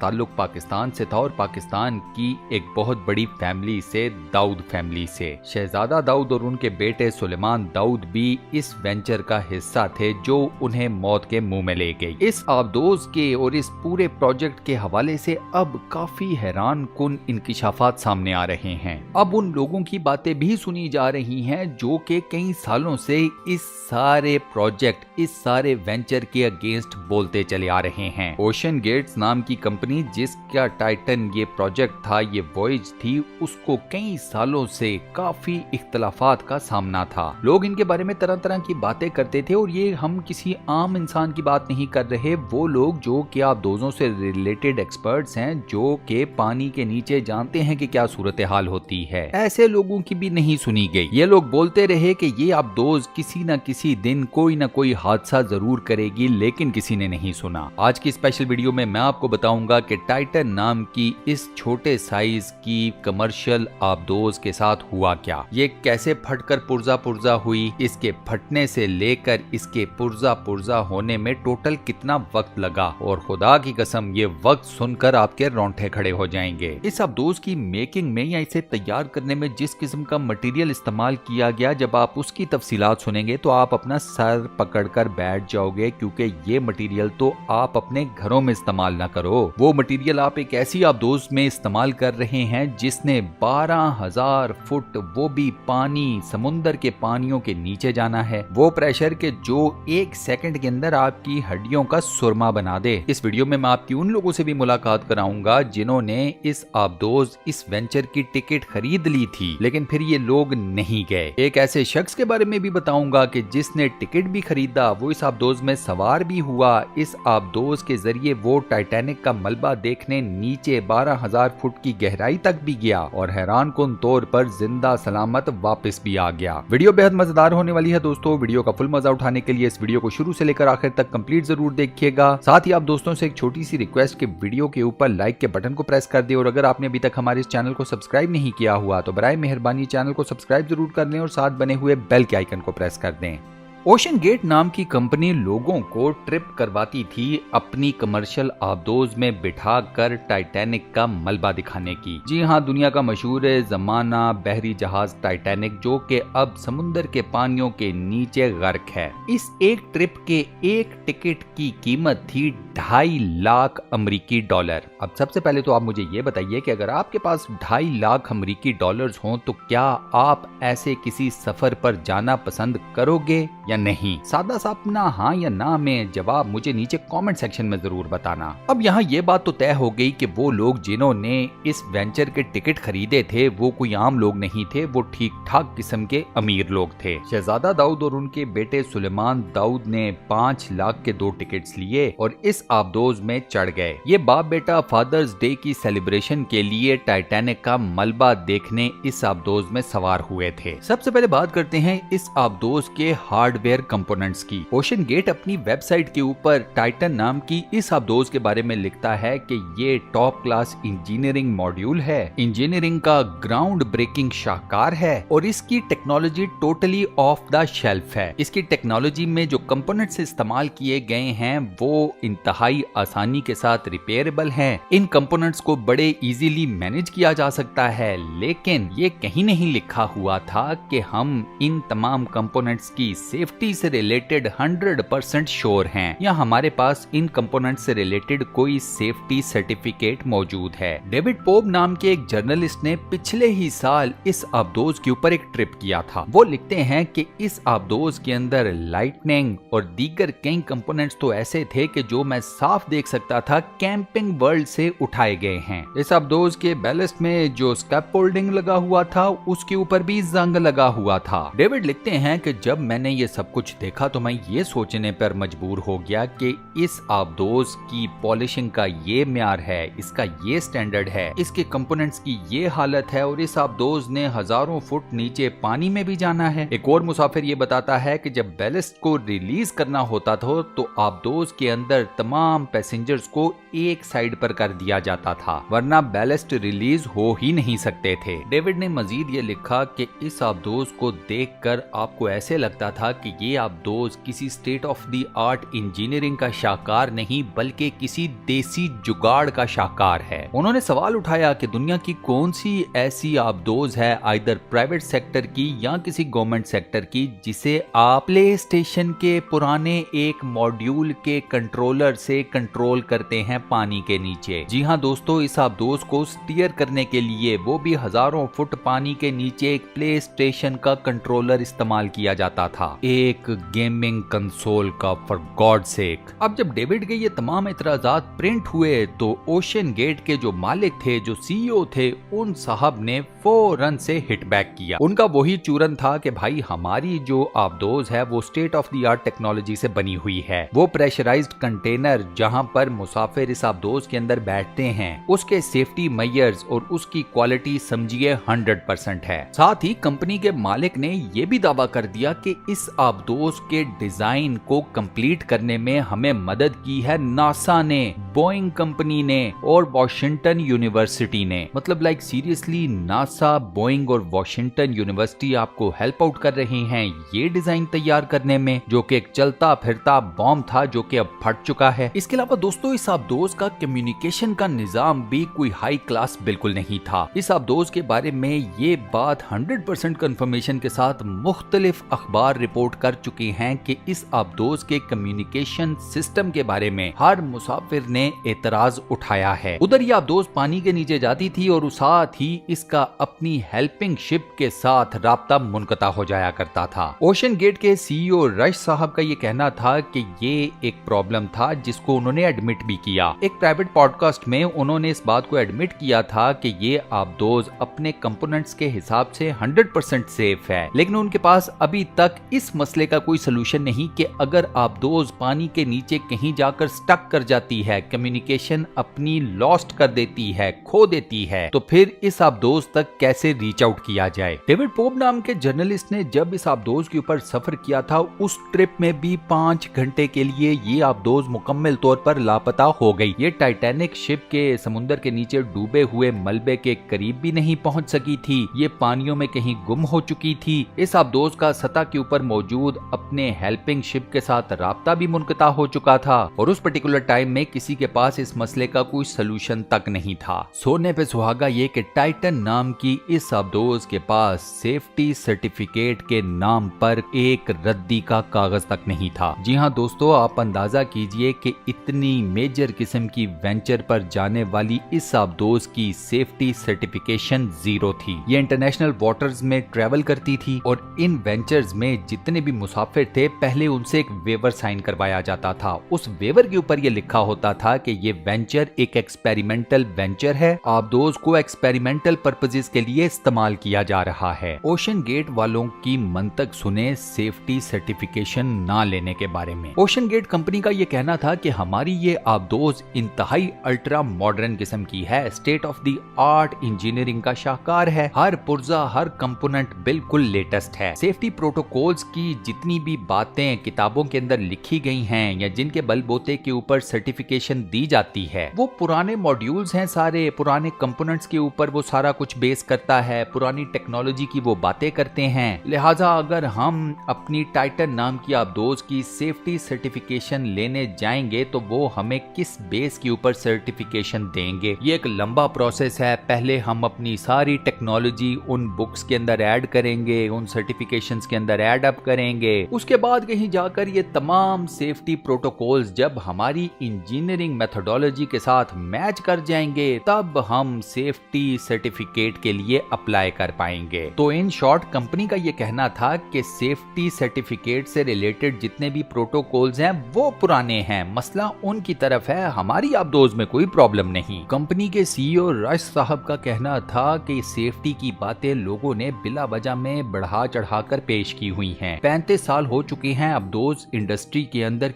ताल्लुक पाकिस्तान से था और पाकिस्तान की एक बहुत बड़ी फैमिली से, दाऊद फैमिली से। शहजादा दाऊद और उनके बेटे सुलेमान दाऊद भी इस वेंचर का हिस्सा थे जो उन्हें मौत के मुंह में ले गई। इस आबदोज के और इस पूरे प्रोजेक्ट के हवाले से अब काफी हैरान कुन इंकिशाफात सामने आ रहे हैं। अब उन लोगों की बातें भी सुनी जा रही हैं जो कि कई सालों से इस सारे प्रोजेक्ट, इस सारे वेंचर के अगेंस्ट बोलते चले आ रहे हैं। ओशन गेट्स नाम की कंपनी जिसका टाइटन ये प्रोजेक्ट था, ये वॉयज थी, उसको कई सालों से काफी इख्तलाफात का सामना था। लोग इनके बारे में तरह तरह की बातें करते थे और ये हम किसी आम इंसान की बात नहीं कर रहे, वो लोग जो कि आबदोजों से रिलेटेड एक्सपर्ट्स हैं, जो कि पानी के नीचे जानते हैं कि क्या सूरत हाल होती है, ऐसे लोगों की भी नहीं सुनी गई। ये लोग बोलते रहे कि ये आबदोज किसी न किसी दिन कोई न कोई हादसा जरूर करेगी, लेकिन किसी ने नहीं सुना। आज की स्पेशल वीडियो में मैं आपको बताऊंगा कि टाइटन नाम की इस छोटे साइज की कमर्शियल आबदोज के साथ हुआ क्या, ये कैसे फटकर पुर्जा पुर्जा हुई, इसके फटने से लेकर इसके पुर्जा पुर्जा होने में टोटल कितना वक्त लगा, और खुदा की कसम ये वक्त सुनकर आपके रोंगटे खड़े हो जाएंगे। इस आबदोज की मेकिंग में या इसे तैयार करने में जिस किस्म का मटेरियल इस्तेमाल किया गया, जब आप उसकी तफसीलात सुनेंगे तो आप अपना सर पकड़कर बैठ जाओगे, क्योंकि ये मटेरियल तो आप अपने घरों में इस्तेमाल ना करो। वो मटेरियल आप एक ऐसी आबदोज में इस्तेमाल कर रहे हैं जिसने 12,000 फुट, वो भी पानी, समुंदर के पानियों के नीचे जाना है, वो प्रेशर के जो 1 सेकंड के अंदर आपकी हड्डियों का सुरमा बना दे। इस वीडियो में मैं आपकी उन लोगों से भी मुलाकात कराऊंगा जिन्होंने इस आबदोज, इस वेंचर की टिकट खरीद ली थी, लेकिन फिर ये लोग नहीं गए। एक ऐसे शख्स के बारे में भी बताऊंगा कि जिसने टिकट भी खरीदा, वो इस आबदोज में सवार भी हुआ, इस आबदोज के जरिए वो टाइटैनिक का मलबा देखने नीचे 12,000 फुट की गहराई तक भी गया और हैरान कुन तौर पर जिंदा सलामत वापस भी आ गया। वीडियो बेहद मजेदार होने वाली है दोस्तों। वीडियो का फुल मजा उठाने के लिए इस वीडियो को शुरू से लेकर आखिर तक कंप्लीट जरूर देखिएगा। साथ ही आप दोस्तों से एक छोटी सी रिक्वेस्ट कि वीडियो के ऊपर लाइक के बटन को प्रेस कर दे, और अगर आपने अभी तक हमारे इस चैनल को सब्सक्राइब नहीं किया हुआ तो बराए मेहरबानी चैनल को सब्सक्राइब जरूर कर लें और साथ बने हुए बेल के आइकन को प्रेस कर दें। ओशन गेट नाम की कंपनी लोगों को ट्रिप करवाती थी अपनी कमर्शियल आबदोज में बिठाकर टाइटैनिक का मलबा दिखाने की। जी हाँ, दुनिया का मशहूर जमाना बहरी जहाज टाइटैनिक, जो कि अब समुंदर के पानियों के नीचे गर्क है। इस एक ट्रिप के एक टिकट की कीमत थी 2.5 लाख अमेरिकी डॉलर। अब सबसे पहले तो आप मुझे ये बताइए कि अगर आपके पास 2.5 लाख अमेरिकी डॉलर्स हों तो क्या आप ऐसे किसी सफर पर जाना पसंद करोगे या नहीं? सादा सा अपना हाँ या ना में जवाब मुझे नीचे कमेंट सेक्शन में जरूर बताना। अब यहाँ ये बात तो तय हो गई कि वो लोग जिन्होंने इस वेंचर के टिकट खरीदे थे वो कोई आम लोग नहीं थे, वो ठीक ठाक किस्म के अमीर लोग थे। शहजादा दाऊद और उनके बेटे सुलेमान दाऊद ने 5 लाख के 2 टिकट्स लिए और इस आबदोज में चढ़ गए। ये बाप बेटा फादर्स डे की सेलिब्रेशन के लिए टाइटैनिक का मलबा देखने इस आबदोज में सवार हुए थे। सबसे पहले बात करते हैं इस आबदोज के हार्डवेयर कंपोनेंट्स की। ओशन गेट अपनी वेबसाइट के ऊपर टाइटन नाम की इस आबदोज के बारे में लिखता है कि ये टॉप क्लास इंजीनियरिंग मॉड्यूल है, इंजीनियरिंग का ग्राउंड ब्रेकिंग शाहकार है और इसकी technology totally off the shelf है। इसकी टेक्नोलॉजी में जो कंपोनेंट्स इस्तेमाल किए गए हैं वो इंतहाई आसानी के साथ रिपेयरेबल हैं। इन कंपोनेंट्स को बड़े इजीली मैनेज किया जा सकता है, लेकिन ये कहीं नहीं लिखा हुआ था कि हम इन तमाम कंपोनेंट्स की सेफ्टी से रिलेटेड 100% श्योर हैं या हमारे पास इन कंपोनेंट से रिलेटेड कोई सेफ्टी सर्टिफिकेट मौजूद है। डेविड पोप नाम के एक जर्नलिस्ट ने पिछले ही साल इस आबदोज के ऊपर एक ट्रिप किया था। वो लिखते हैं कि इस आबदोज के अंदर लाइटनिंग और दीगर कई कंपोनेंट्स तो ऐसे थे कि जो मैं साफ देख सकता था कैंपिंग वर्ल्ड से उठाए गए हैं। इस आबदोज के बैलेस्ट में जो स्कैफोल्डिंग लगा हुआ था उसके ऊपर भी जंग लगा हुआ था। डेविड लिखते हैं कि जब मैंने ये सब कुछ देखा तो मैं ये सोचने पर मजबूर हो गया कि इस आबदोज की पॉलिशिंग का ये म्यार है, इसका ये स्टैंडर्ड है, इसके कंपोनेंट्स की ये हालत है और इस आबदोज ने हजारों फुट नीचे पानी में भी जाना है। एक और मुसाफिर ये बताता है कि जब बैलेस्ट को रिलीज करना होता था तो आबदोज के अंदर तमाम पैसेंजर्स को एक साइड पर कर दिया जाता था, वरना बैलेस्ट रिलीज हो ही नहीं सकते थे। डेविड ने मजीद ये लिखा कि इस आबदोज को देखकर आपको ऐसे लगता था कि کہ یہ आबदोज किसी state of the art engineering का शाहकार नहीं बल्कि किसी देसी जुगाड़ का शाहकार है। उन्होंने सवाल उठाया कि दुनिया की कौन सी ऐसी आबदोज है आइदर प्राइवेट सेक्टर की या किसी गवर्नमेंट सेक्टर की जिसे आप प्ले स्टेशन के पुराने एक मॉड्यूल के कंट्रोलर से कंट्रोल करते हैं पानी के नीचे। जी हाँ दोस्तों, इस आबदोज को स्टीयर करने के लिए वो भी हजारों फुट पानी के नीचे एक प्ले स्टेशन का कंट्रोलर इस्तेमाल किया जाता था, एक गेमिंग कंसोल का, फॉर गॉड सेक। अब जब डेविड के ये तमाम इतराजात प्रिंट हुए तो ओशन गेट के जो मालिक थे, जो सीईओ थे, उन साहब ने फौरन से हिट बैक किया। उनका वही चूरन था कि भाई हमारी जो आबदोज है वो state of the art technology से बनी हुई है। वो प्रेशराइज्ड कंटेनर जहां पर मुसाफिर इस आबदोज के अंदर बैठते हैं, उसके सेफ्टी मेजर्स और उसकी क्वालिटी समझिए 100% है। साथ ही कंपनी के मालिक ने ये भी दावा कर दिया कि इस आबदोज के डिजाइन को कंप्लीट करने में हमें मदद की है नासा ने, बोइंग कंपनी ने और वॉशिंगटन यूनिवर्सिटी ने। मतलब लाइक सीरियसली नासा, बोइंग और वॉशिंगटन यूनिवर्सिटी आपको हेल्प आउट कर रहे हैं ये डिजाइन तैयार करने में, जो कि एक चलता फिरता बॉम्ब था जो कि अब फट चुका है। इसके अलावा दोस्तों इस आबदोज का कम्युनिकेशन का निजाम भी कोई हाई क्लास बिल्कुल नहीं था। इस आबदोज के बारे में ये बात 100% कंफर्मेशन के साथ मुख्तलिफ अखबार रिपोर्ट कर चुके हैं कि इस आबदोज के कम्युनिकेशन सिस्टम के बारे में हर मुसाफिर ने एतराज उठाया है। उधर ये आबदोज पानी के नीचे जाती थी और साथ ही इसका अपनी हेल्पिंग शिप के साथ राब्ता मुनक़ता हो जाया करता था। ओशन गेट के सीईओ रश साहब का ये कहना था कि ये एक प्रॉब्लम था जिसको उन्होंने एडमिट भी किया। एक प्राइवेट पॉडकास्ट में उन्होंने इस बात को एडमिट किया था कि ये आबदोज अपने कंपोनेंट्स के हिसाब से 100% सेफ है, लेकिन उनके पास अभी तक इस मसले का कोई सोल्यूशन नहीं कि अगर आबदोज पानी के नीचे कहीं जाकर स्टक कर जाती है, कम्युनिकेशन अपनी लॉस्ट कर देती है, खो देती है, तो फिर इस आबदोज तक कैसे रीच आउट किया जाए। डेविड पोप नाम के जर्नलिस्ट ने जब इस आबदोज के ऊपर सफर किया था, उस ट्रिप में भी 5 घंटे के लिए ये आबदोज मुकम्मल तौर पर लापता हो गई। ये टाइटैनिक शिप के समुद्र के नीचे डूबे हुए मलबे के करीब भी नहीं पहुंच सकी थी, ये पानियों में कहीं गुम हो चुकी थी। इस आबदोज का सतह के ऊपर मौजूद अपने हेल्पिंग शिप के साथ राब्ता भी मुनक़ता हो चुका था और उस पर्टिकुलर टाइम में किसी के पास इस मसले का कोई सलूशन तक नहीं था। सोने पे सुहागा ये कि टाइटन नाम की इस आबदोज के पास सेफ्टी सर्टिफिकेट के नाम पर एक रद्दी का कागज तक नहीं था। जी हाँ दोस्तों, आप अंदाजा कीजिए कि इतनी मेजर किस्म की वेंचर पर जाने वाली इस आबदोज की सेफ्टी सर्टिफिकेशन 0 थी। ये इंटरनेशनल वाटर्स में ट्रेवल करती थी और इन वेंचर्स में जितने भी मुसाफिर थे पहले उनसे एक वेवर साइन करवाया जाता था। उस वेवर के ऊपर ये लिखा होता था कि ये वेंचर एक एक्सपेरिमेंटल वेंचर है, आबदोज को एक्सपेरिमेंटल पर्पसेस के लिए इस्तेमाल किया जा रहा है। ओशन गेट वालों की मंतक सुने सेफ्टी सर्टिफिकेशन ना लेने के बारे में। ओशन गेट कंपनी का ये कहना था कि हमारी ये आबदोज इंतहाई अल्ट्रा मॉडर्न किस्म की है, state of the art engineering का शाहकार है, हर पुर्जा हर कंपोनेंट बिल्कुल लेटेस्ट है। सेफ्टी प्रोटोकॉल्स की जितनी भी बातें किताबों के अंदर लिखी गई हैं या जिनके बलबूते के ऊपर सर्टिफिकेशन दी जाती है वो पुराने मॉड्यूल्स हैं, सारे पुराने कंपोनेंट्स के ऊपर वो सारा कुछ बेस करता है, पुरानी टेक्नोलॉजी की वो बातें करते हैं। लिहाजा अगर हम अपनी टाइटन नाम की आबदोज की सेफ्टी सर्टिफिकेशन लेने जाएंगे तो वो हमें किस बेस के ऊपर सर्टिफिकेशन देंगे। ये एक लंबा प्रोसेस है। पहले हम अपनी सारी टेक्नोलॉजी उन बुक्स के अंदर ऐड करेंगे, उन सर्टिफिकेशंस के अंदर ऐड अप करेंगे, उसके बाद कहीं जाकर ये तमाम सेफ्टी प्रोटोकॉल्स जब हमारी इंजीनियरिंग मेथोडोलॉजी के साथ मैच कर जाएंगे तब हम सेफ्टी सर्टिफिकेट के लिए अप्लाई कर पाएंगे। तो इन शॉर्ट कंपनी का ये कहना था कि सेफ्टी सर्टिफिकेट से रिलेटेड जितने भी प्रोटोकॉल्स हैं वो पुराने हैं, मसला उनकी तरफ है, हमारी आबदोज में कोई प्रॉब्लम नहीं। कंपनी के सीईओ रश साहब का कहना था कि सेफ्टी की बातें लोगों ने बिला वजह में बढ़ा चढ़ा कर पेश की हुई हैं। 35 साल हो चुके हैं आबदोज इंडस्ट्री के अंदर